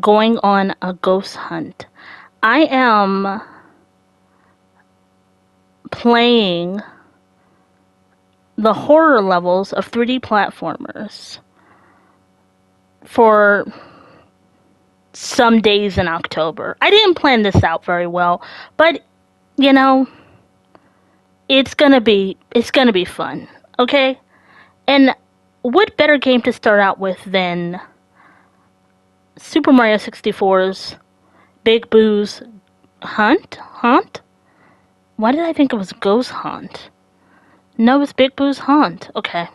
going on a ghost hunt. I am playing the horror levels of 3D platformers for some days in October. I didn't plan this out very well, but you know, it's gonna be fun, okay? And what better game to start out with than Super Mario 64's Big Boo's Hunt? Haunt? Why did I think it was Ghost Hunt? No, it's Big Boo's Haunt. Okay.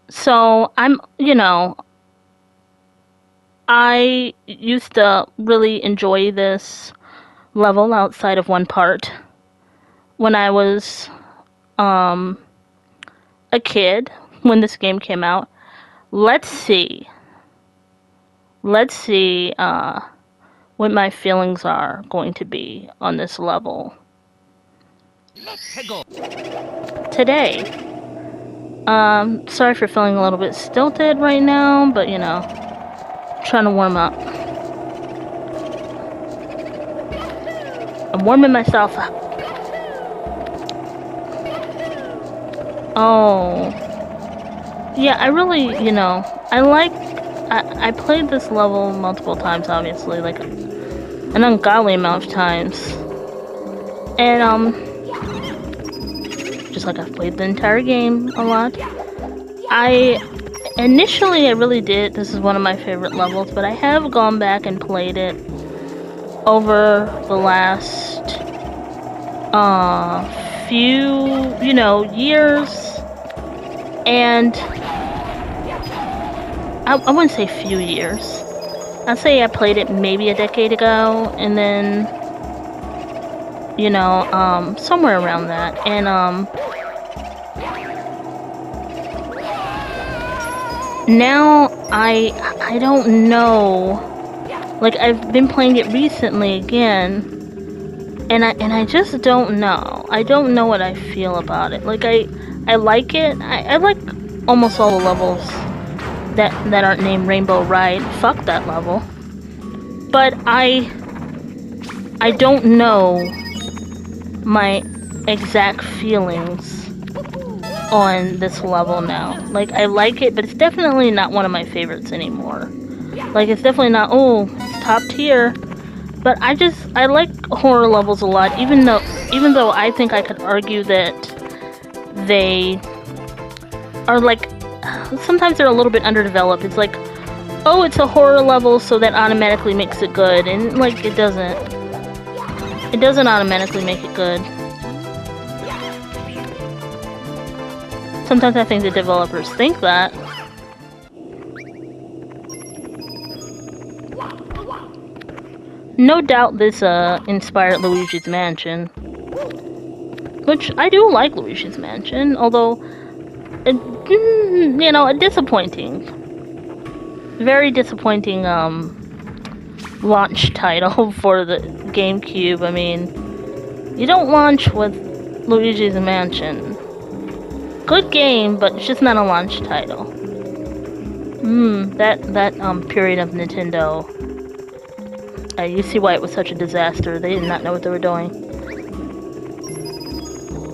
So, I used to really enjoy this level outside of one part when I was um a kid when this game came out. Let's see. Let's see what my feelings are going to be on this level today. Sorry for feeling a little bit stilted right now, but trying to warm up. I'm warming myself up. Oh. Yeah, I really, I played this level multiple times, obviously, like an ungodly amount of times. And, just like I've played the entire game a lot. Initially, I really did. This is one of my favorite levels, but I have gone back and played it over the last, few, years. And I wouldn't say few years. I'd say I played it maybe a decade ago, and then, somewhere around that. And, now I don't know. Like, I've been playing it recently again, and I just don't know. I don't know what I feel about it. Like, I like it. I like almost all the levels that aren't named Rainbow Ride. Fuck that level. But I don't know my exact feelings on this level now. Like, I like it, but it's definitely not one of my favorites anymore. Like, it's definitely not, oh, it's top tier. But I like horror levels a lot, even though I think I could argue that they are like, sometimes they're a little bit underdeveloped. It's like, oh, it's a horror level, so that automatically makes it good. And, like, it doesn't. It doesn't automatically make it good. Sometimes I think the developers think that. No doubt this inspired Luigi's Mansion. Which, I do like Luigi's Mansion, although, a disappointing. Very disappointing, launch title for the GameCube. I mean, you don't launch with Luigi's Mansion. Good game, but it's just not a launch title. That period of Nintendo. You see why it was such a disaster. They did not know what they were doing.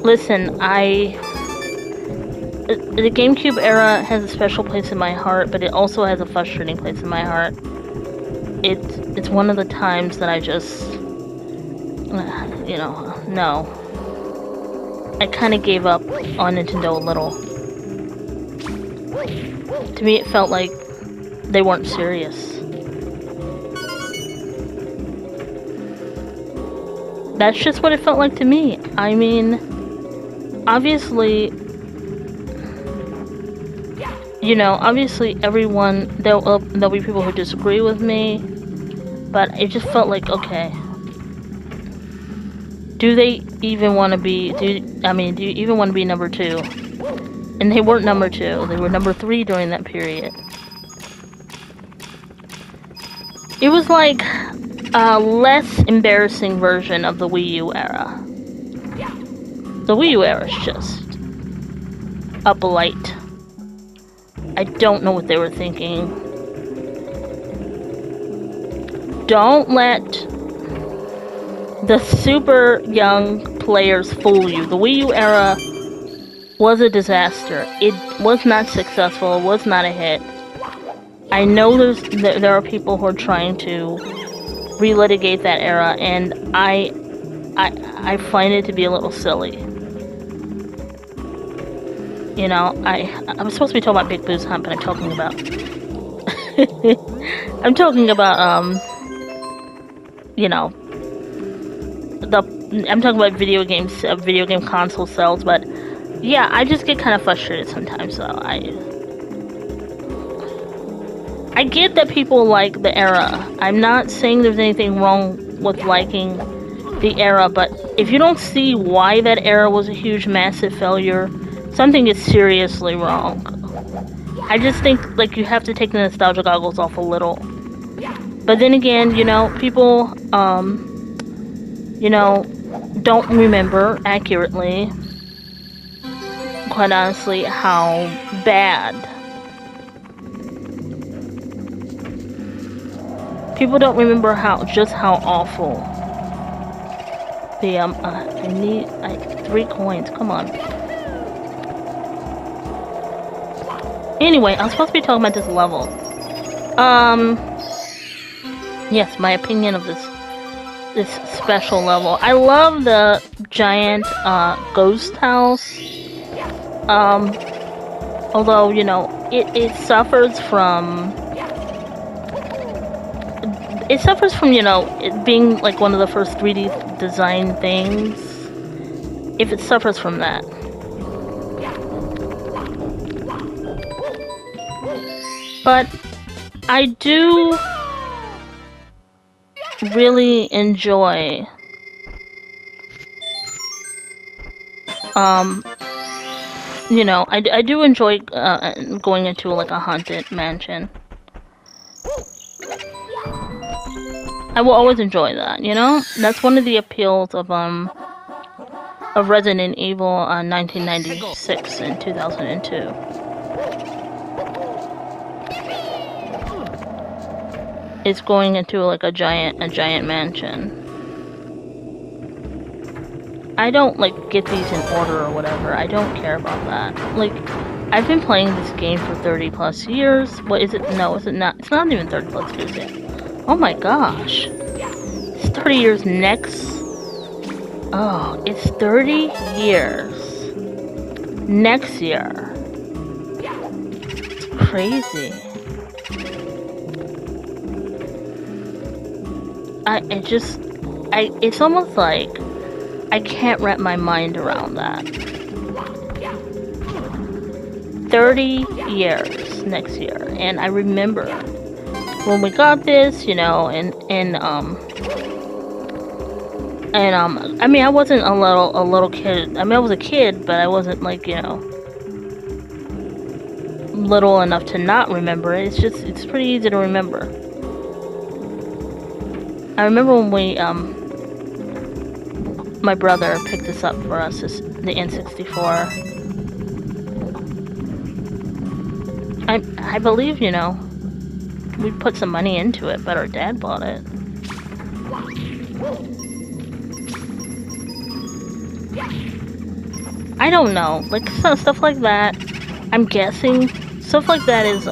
Listen, the GameCube era has a special place in my heart, but it also has a frustrating place in my heart. It's one of the times that I just, no. I kind of gave up on Nintendo a little. To me, it felt like they weren't serious. That's just what it felt like to me. I mean, obviously, obviously everyone, there'll be people who disagree with me, but it just felt like, okay, do they even want to be, do you even want to be number 2? And they weren't number 2, they were number 3 during that period. It was like a less embarrassing version of the Wii U era. The Wii U era is just a blight. I don't know what they were thinking. don't let the super young players fool you. The Wii U era was a disaster. It was not successful. It was not a hit. I know there are people who are trying to relitigate that era, and I find it to be a little silly. You know, I'm supposed to be talking about Big Boo's Hunt, but I'm talking about I'm talking about you know, I'm talking about video games, video game console sales, but yeah, I just get kind of frustrated sometimes. So I get that people like the era. I'm not saying there's anything wrong with liking the era, but if you don't see why that era was a huge, massive failure, something is seriously wrong. I just think, like, you have to take the nostalgia goggles off a little. But then again, you know, people, you know, don't remember accurately, quite honestly, how bad. People don't remember just how awful the, I need 3 coins, come on. Anyway, I was supposed to be talking about this level. Yes, my opinion of this special level. I love the giant, ghost house. Although, you know, it suffers from, you know, it being like one of the first 3D design things. If it suffers from that. But I do really enjoy you know, I do enjoy going into like a haunted mansion. I will always enjoy that, you know? That's one of the appeals of Resident Evil 1996 and 2002. It's going into like a giant mansion. I don't like get these in order or whatever. I don't care about that. Like, I've been playing this game for 30 plus years. What is it? No, is it not? It's not even 30 plus years yet. Oh my gosh. It's 30 years next. Oh, it's 30 years. Next year. It's crazy. It's almost like I can't wrap my mind around that. 30 years next year, and I remember when we got this, you know, and I mean, I wasn't a little kid. I mean, I was a kid, but I wasn't like, you know, little enough to not remember it. It's pretty easy to remember. I remember when we, my brother picked this up for us, the N64. I believe, you know, we put some money into it, but our dad bought it. I don't know, like, stuff like that, I'm guessing, stuff like that is,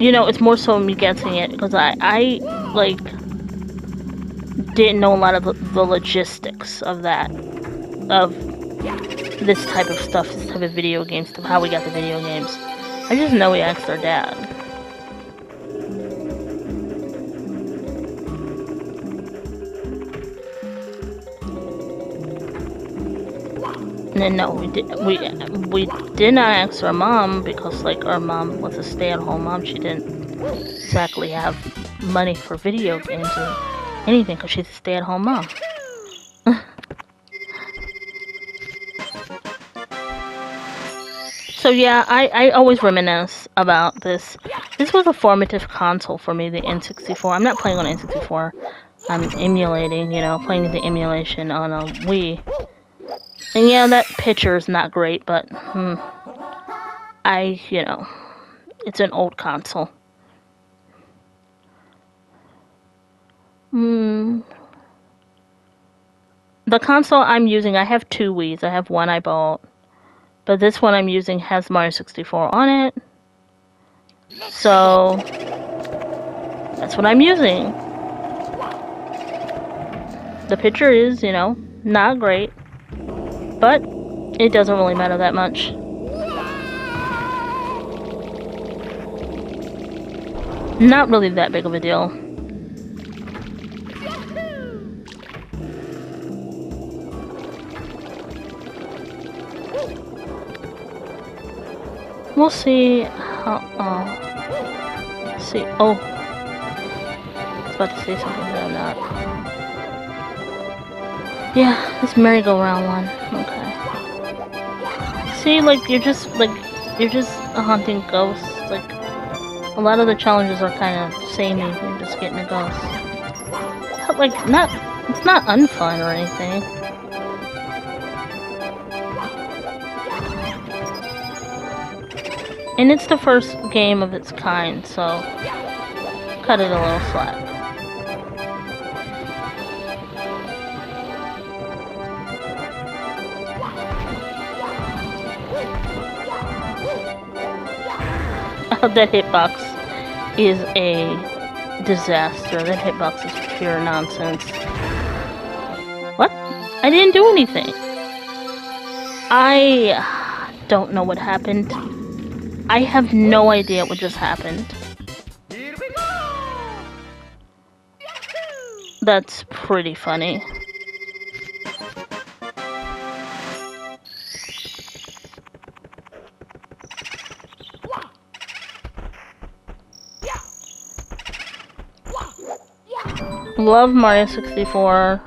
you know, it's more so me guessing it, because I like, didn't know a lot of the logistics of that, of this type of stuff, this type of video game stuff, how we got the video games. I just know we asked our dad. And then no, we did not ask our mom, because like our mom was a stay-at-home mom. She didn't exactly have money for video games or anything, because she's a stay-at-home mom. So yeah, I always reminisce about this. This was a formative console for me, the N64. I'm not playing on N64. I'm emulating, you know, playing the emulation on a Wii. And yeah, that picture is not great, but, you know, it's an old console. Hmm. The console I'm using, I have two Wiis. I have one I bought, but this one I'm using has Mario 64 on it. So that's what I'm using. The picture is, you know, not great, but it doesn't really matter that much. Not really that big of a deal. We'll see how, see, oh, I was about to say something that I'm not. Yeah, this merry-go-round one, okay. See, like, you're just hunting ghosts, like, a lot of the challenges are kind of samey, you're just getting a ghost. But, like, it's not unfun or anything. And it's the first game of its kind, so cut it a little slack. That hitbox is a disaster. That hitbox is pure nonsense. What? I didn't do anything. I don't know what happened. I have no idea what just happened. Here we go. That's pretty funny. Love Mario 64.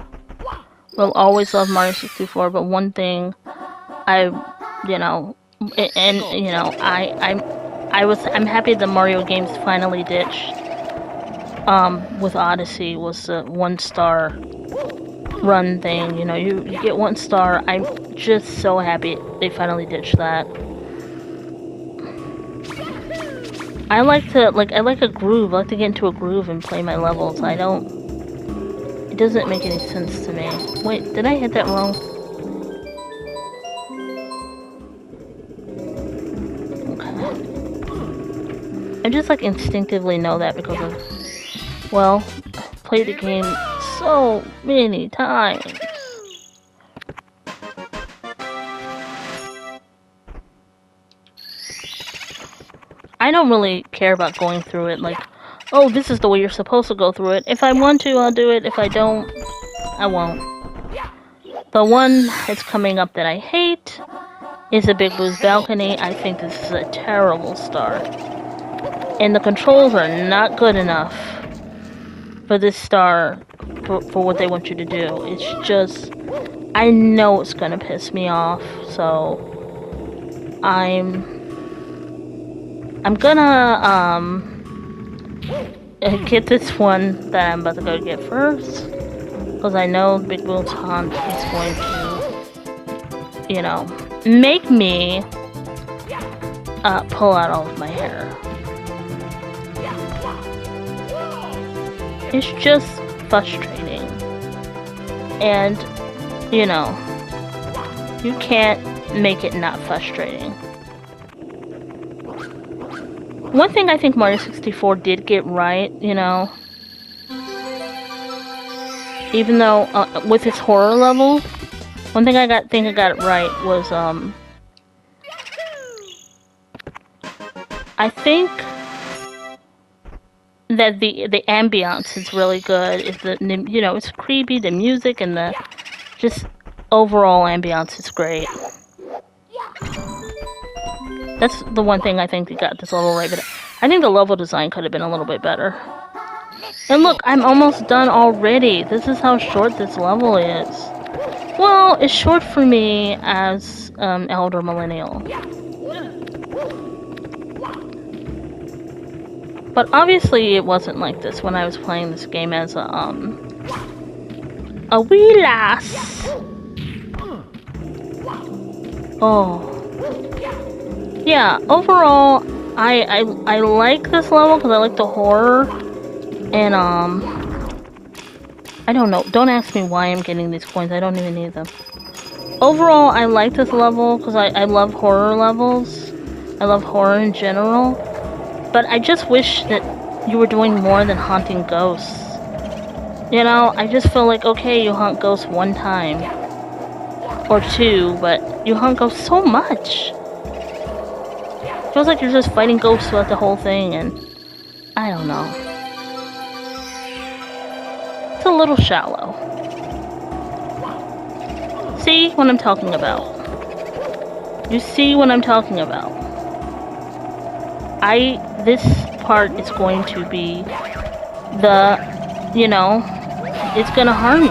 Will always love Mario 64, but one thing I'm happy the Mario games finally ditched. With Odyssey was the 1-star run thing. You know, you get 1 star. I'm just so happy they finally ditched that. I like a groove. I like to get into a groove and play my levels. It doesn't make any sense to me. Wait, did I hit that wrong? I just like instinctively know that because of, well, I've played the game so many times. I don't really care about going through it like, oh, this is the way you're supposed to go through it. If I want to, I'll do it. If I don't, I won't. The one that's coming up that I hate is the Big Boo's Balcony. I think this is a terrible start. And the controls are not good enough for this star, for what they want you to do. It's just, I know it's gonna piss me off, so I'm gonna get this one that I'm about to go get first, because I know Big Boo's Haunt is going to, you know, make me pull out all of my hair. It's just frustrating. And, you know, you can't make it not frustrating. One thing I think Mario 64 did get right, you know, even though with its horror level, one thing I got it right was I think that the ambiance is really good. It's creepy, the music and the just overall ambiance is great. That's the one thing I think they got this level right, but I think the level design could have been a little bit better. And look, I'm almost done already. This is how short this level is. Well, it's short for me as elder millennial. But obviously it wasn't like this when I was playing this game as a wee lass. Oh. Yeah, overall, I like this level because I like the horror, and I don't know. Don't ask me why I'm getting these coins. I don't even need them. Overall, I like this level because I love horror levels. I love horror in general. But I just wish that you were doing more than haunting ghosts. You know, I just feel like, okay, you hunt ghosts one time. Or two, but you hunt ghosts so much. Feels like you're just fighting ghosts throughout the whole thing, and I don't know. It's a little shallow. See what I'm talking about? You see what I'm talking about? This part is going to be the, you know, it's gonna harm me.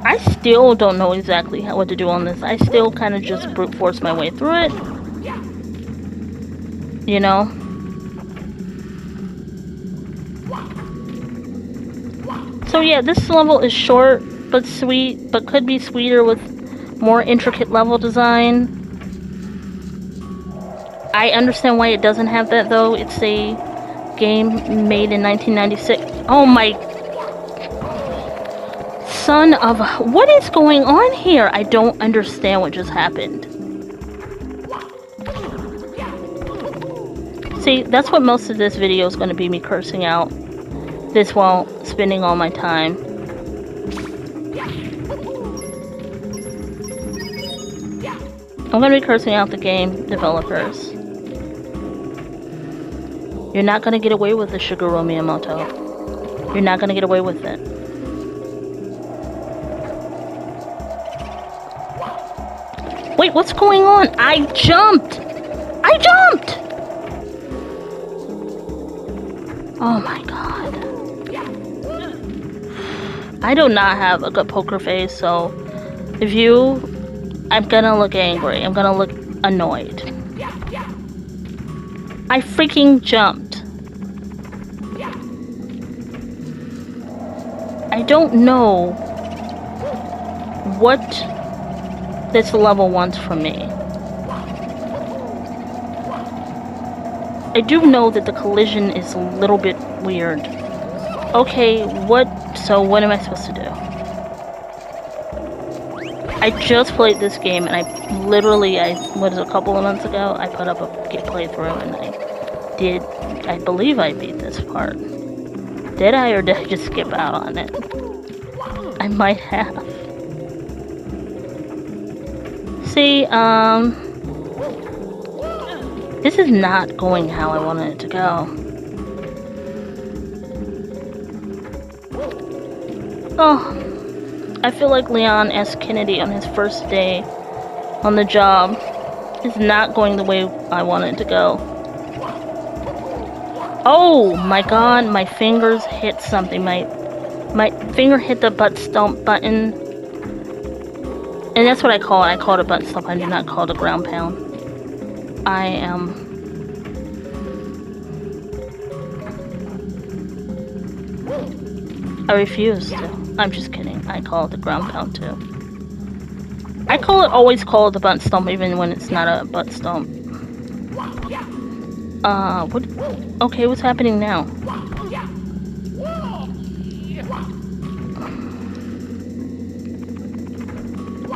I still don't know exactly what to do on this. I still kind of just brute force my way through it. You know? So yeah, this level is short but sweet, but could be sweeter with more intricate level design. I understand why it doesn't have that though. It's a game made in 1996. Oh my... Son of a... What is going on here? I don't understand what just happened. See, that's what most of this video is going to be, me cursing out this while spending all my time. I'm going to be cursing out the game developers. You're not going to get away with the Shigeru Miyamoto. You're not going to get away with it. Wait, what's going on? I jumped! I jumped! Oh my god. I do not have a good poker face, so if you... I'm gonna look angry. I'm gonna look annoyed. I freaking jumped. I don't know what this level wants from me. I do know that the collision is a little bit weird. Okay, so what am I supposed to do? I just played this game and I literally, a couple of months ago, I put up a playthrough and I believe I beat this part. Did I, or did I just skip out on it? I might have. See, this is not going how I wanted it to go. Oh, I feel like Leon S. Kennedy on his first day on the job is not going the way I want it to go. Oh my god, my fingers hit something. My finger hit the butt stomp button. And that's what I call it. I call it a butt stomp. I do not call it a ground pound. I am... I refuse to. I'm just kidding. I call it the ground pound too. I always call it the butt stomp even when it's not a butt stomp. What? Okay, what's happening now?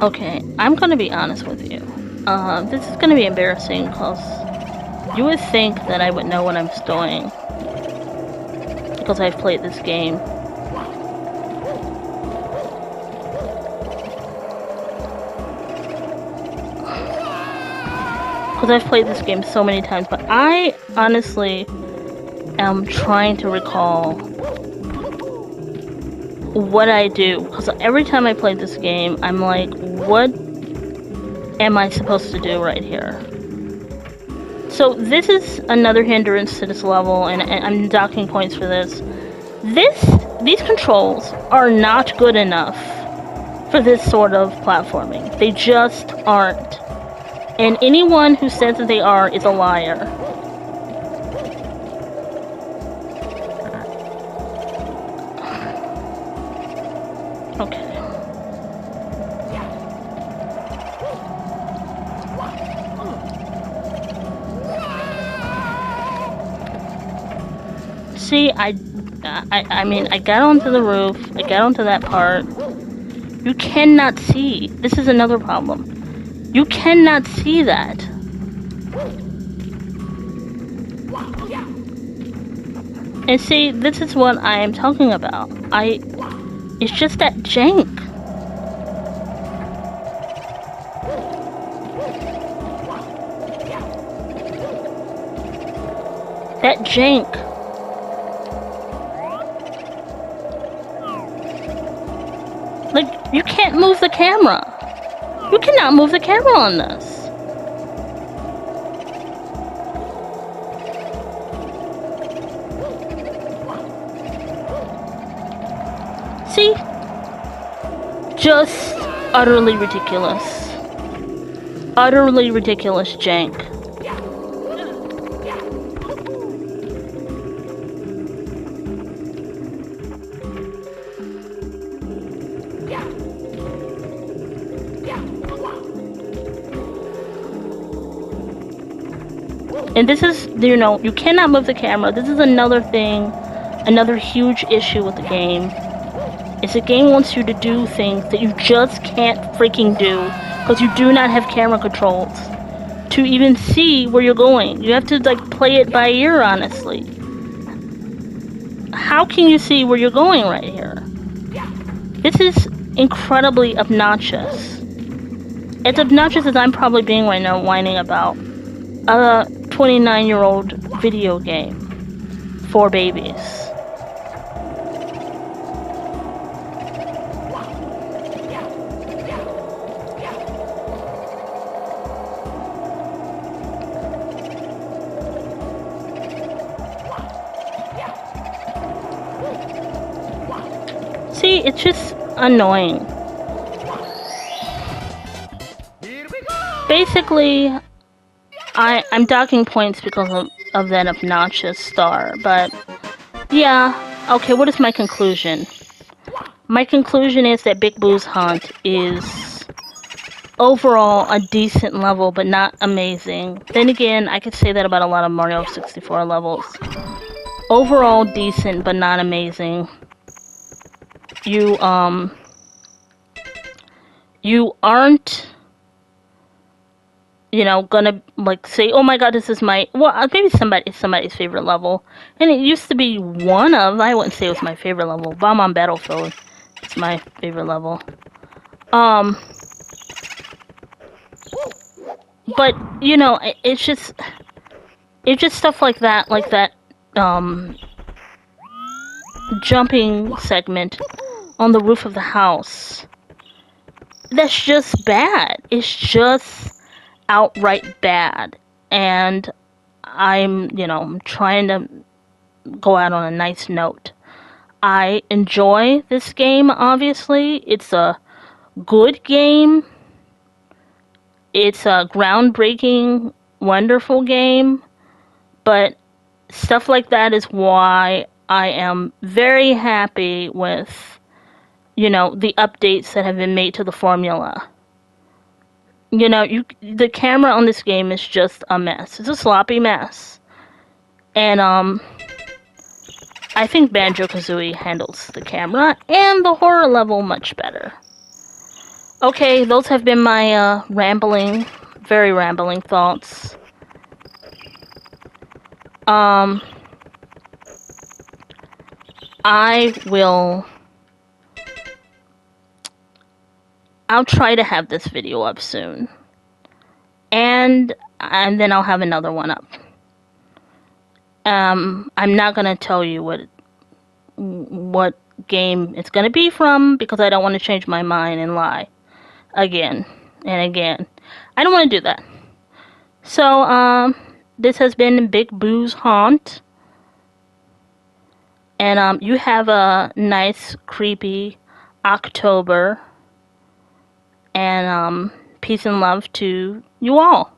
Okay, I'm gonna be honest with you. This is gonna be embarrassing because you would think that I would know what I'm doing because I've played this game. Because I've played this game so many times, but I honestly am trying to recall what I do. Because every time I play this game, I'm like, what am I supposed to do right here? So this is another hindrance to this level, and I'm docking points for this. These controls are not good enough for this sort of platforming. They just aren't. And anyone who says that they are is a liar. Okay. See, I mean, I got onto the roof. I got onto that part. You cannot see. This is another problem. You cannot see that. And see, this is what I am talking about. It's just that jank. That jank. Like, you can't move the camera. You cannot move the camera on this. See? Just utterly ridiculous. Utterly ridiculous jank. And this is, you know, you cannot move the camera. This is another thing, another huge issue with the game. Is the game wants you to do things that you just can't freaking do because you do not have camera controls to even see where you're going. You have to, like, play it by ear, honestly. How can you see where you're going right here? This is incredibly obnoxious. As obnoxious as I'm probably being right now, whining about a 29-year-old video game for babies. See, it's just annoying. Basically, I'm docking points because of that obnoxious star, but yeah, okay, what is my conclusion? My conclusion is that Big Boo's Haunt is overall a decent level, but not amazing. Then again, I could say that about a lot of Mario 64 levels. Overall decent, but not amazing. You aren't, you know, gonna, like, say, oh my god, this is my, well, maybe somebody's favorite level. And it used to be one of, I wouldn't say it was my favorite level. Bomb on Battlefield is my favorite level. But, you know, it's just stuff like that, jumping segment on the roof of the house. That's just bad. It's just outright bad. And I'm, you know, trying to go out on a nice note. I enjoy this game, obviously. It's a good game. It's a groundbreaking, wonderful game. But stuff like that is why I am very happy with, you know, the updates that have been made to the formula. You know, the camera on this game is just a mess. It's a sloppy mess. And, I think Banjo-Kazooie handles the camera and the horror level much better. Okay, those have been my, rambling, very rambling thoughts. I'll try to have this video up soon. And then I'll have another one up. I'm not gonna tell you what game it's gonna be from because I don't want to change my mind and lie again and again. I don't want to do that. So, this has been Big Boo's Haunt. And, you have a nice, creepy October. And, peace and love to you all.